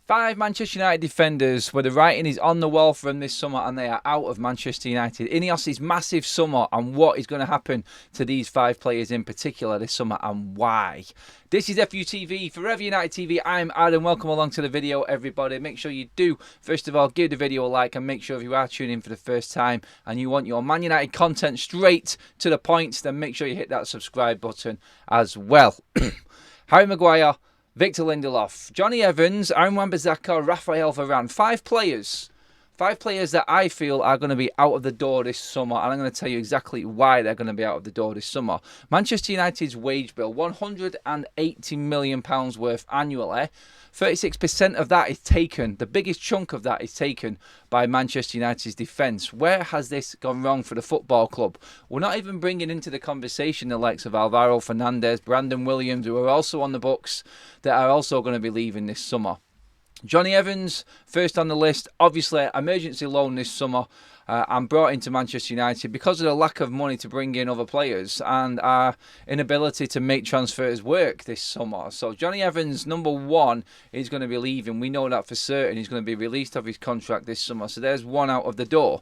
Five Manchester United defenders where the writing is on the wall for them this summer and they are out of Manchester United. INEOS' massive summer and what is going to happen to these five players in particular this summer and why. This is FUTV, Forever United TV. I'm Adam. Welcome along to the video, everybody. Make sure you do, first of all, give the video a like and make sure if you are tuning in for the first time and you want your Man United content straight to the point, then make sure you hit that subscribe button as well. Harry Maguire, Victor Lindelof, Johnny Evans, Aaron Wan-Bissaka, Raphael Varane. Five players that I feel are going to be out of the door this summer, and I'm going to tell you exactly why they're going to be out of the door this summer. Manchester United's wage bill, £180 million worth annually. 36% of that is taken, the biggest chunk of that is taken by Manchester United's defence. Where has this gone wrong for the football club? We're not even bringing into the conversation the likes of Alvaro Fernandez, Brandon Williams, who are also on the books, that are also going to be leaving this summer. Johnny Evans, first on the list, obviously emergency loan this summer and brought into Manchester United because of the lack of money to bring in other players and our inability to make transfers work this summer. So Johnny Evans, number one, is going to be leaving. We know that for certain. He's going to be released off his contract this summer. So there's one out of the door.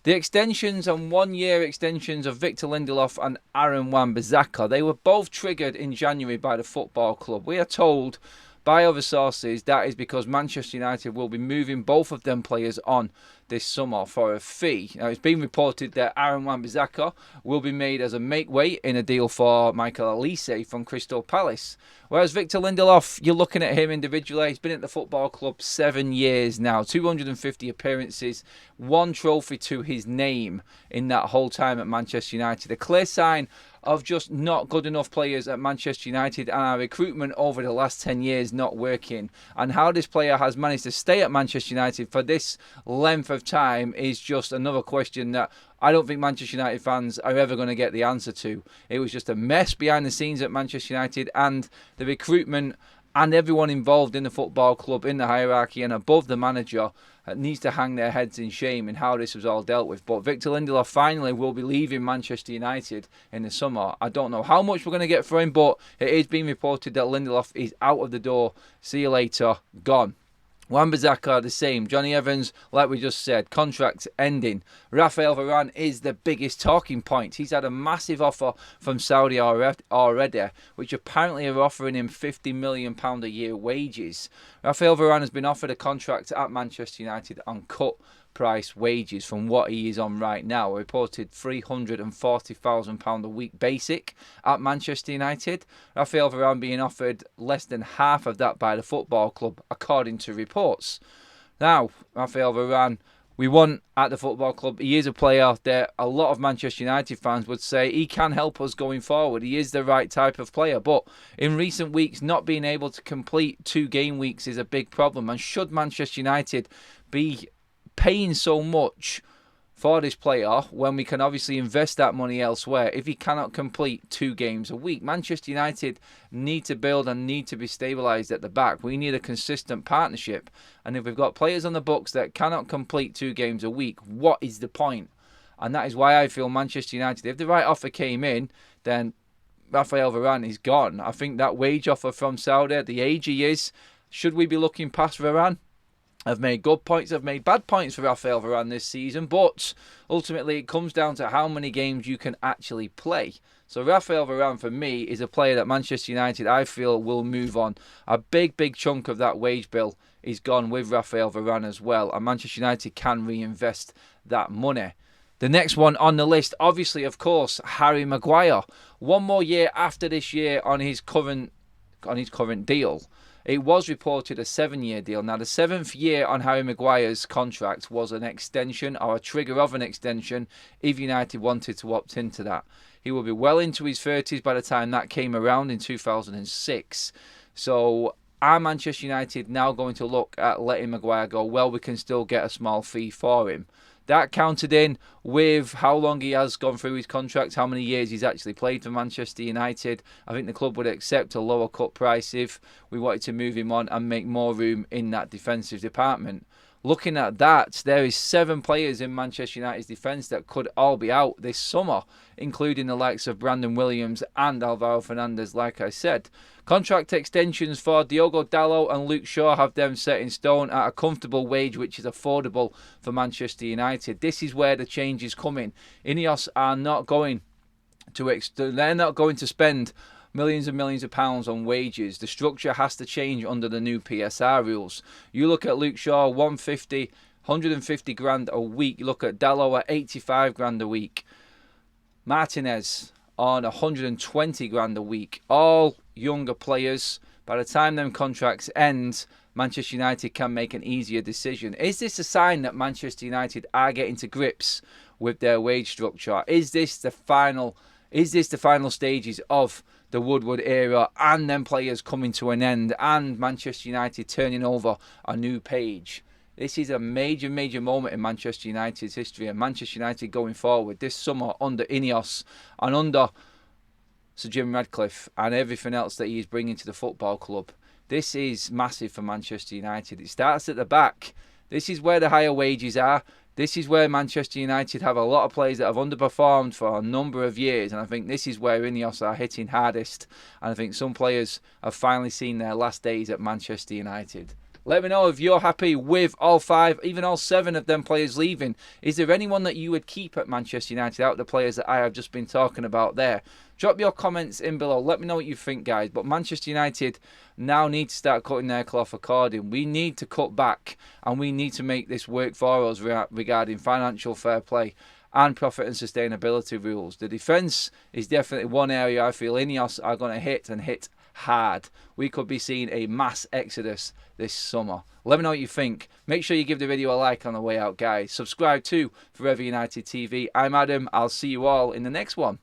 The extensions and one-year extensions of Victor Lindelof and Aaron Wan-Bissaka, they were both triggered in January by the football club. We are told by other sources that is because Manchester United will be moving both of them players on this summer for a fee. Now, it's been reported that Aaron Wan-Bissaka will be made as a make-weight in a deal for Michael Olise from Crystal Palace. Whereas Victor Lindelof, you're looking at him individually. He's been at the football club 7 years now, 250 appearances, one trophy to his name in that whole time at Manchester United. A clear sign of just not good enough players at Manchester United and our recruitment over the last 10 years not working. And how this player has managed to stay at Manchester United for this length of time is just another question that I don't think Manchester United fans are ever going to get the answer to. It was just a mess behind the scenes at Manchester United, and the recruitment and everyone involved in the football club, in the hierarchy and above the manager, needs to hang their heads in shame in how this was all dealt with. But Victor Lindelof finally will be leaving Manchester United in the summer. I don't know how much we're going to get for him, but it is being reported that Lindelof is out of the door. See you later. Gone. Wan-Bissaka the same. Johnny Evans, like we just said, contract ending. Raphael Varane is the biggest talking point. He's had a massive offer from Saudi already, which apparently are offering him £50 million a year wages. Raphael Varane has been offered a contract at Manchester United on cut price wages from what he is on right now. A reported £340,000 a week basic at Manchester United. Raphael Varane being offered less than half of that by the football club, according to reports. Now, Raphael Varane, we want at the football club. He is a player that a lot of Manchester United fans would say he can help us going forward. He is the right type of player. But in recent weeks, not being able to complete 2 game weeks is a big problem. And should Manchester United be paying so much for this player when we can obviously invest that money elsewhere if he cannot complete 2 games a week? Manchester United need to build and need to be stabilised at the back. We need a consistent partnership. And if we've got players on the books that cannot complete 2 games a week, what is the point? And that is why I feel Manchester United, if the right offer came in, then Raphael Varane is gone. I think that wage offer from Saudi, at the age he is, should we be looking past Varane? I've made good points, I've made bad points for Raphael Varane this season, but ultimately it comes down to how many games you can actually play. So Raphael Varane, for me, is a player that Manchester United, I feel, will move on. A big chunk of that wage bill is gone with Raphael Varane as well, and Manchester United can reinvest that money. The next one on the list, obviously, of course, Harry Maguire. 1 more year after this year on his current deal. It was reported a 7-year deal. Now, the 7th year on Harry Maguire's contract was an extension or a trigger of an extension if United wanted to opt into that. He will be well into his 30s by the time that came around in 2006. So are Manchester United now going to look at letting Maguire go? Well, we can still get a small fee for him. That counted in with how long he has gone through his contract, how many years he's actually played for Manchester United. I think the club would accept a lower cut price if we wanted to move him on and make more room in that defensive department. looking at that, there is 7 players in Manchester United's defence that could all be out this summer, including the likes of Brandon Williams and Alvaro Fernandez, like I said. Contract extensions for Diogo Dalot and Luke Shaw have them set in stone at a comfortable wage which is affordable for Manchester United. This is where the change is coming. INEOS are not going to spend millions and millions of pounds on wages. The structure has to change under the new PSR rules. You look at Luke Shaw, 150 grand a week. You look at Dalot at 85 grand a week. Martinez on 120 grand a week. All younger players. By the time them contracts end, Manchester United can make an easier decision. Is this a sign that Manchester United are getting to grips with their wage structure? Is this the final stages of the Woodward era and then players coming to an end and Manchester United turning over a new page? This is a major, major moment in Manchester United's history, and Manchester United going forward this summer under INEOS and under Sir Jim Ratcliffe and everything else that he is bringing to the football club. This is massive for Manchester United. It starts at the back. This is where the higher wages are. This is where Manchester United have a lot of players that have underperformed for a number of years, and I think this is where INEOS are hitting hardest, and I think some players have finally seen their last days at Manchester United. Let me know if you're happy with all 5, even all 7 of them players leaving. Is there anyone that you would keep at Manchester United out of the players that I have just been talking about there? Drop your comments in below. Let me know what you think, guys. But Manchester United now need to start cutting their cloth according. We need to cut back, and we need to make this work for us regarding financial fair play and profit and sustainability rules. The defence is definitely one area I feel INEOS are going to hit and hit hard. We could be seeing a mass exodus this summer. Let me know what you think. Make sure you give the video a like on the way out, guys. Subscribe to Forever United TV. I'm Adam. I'll see you all in the next one.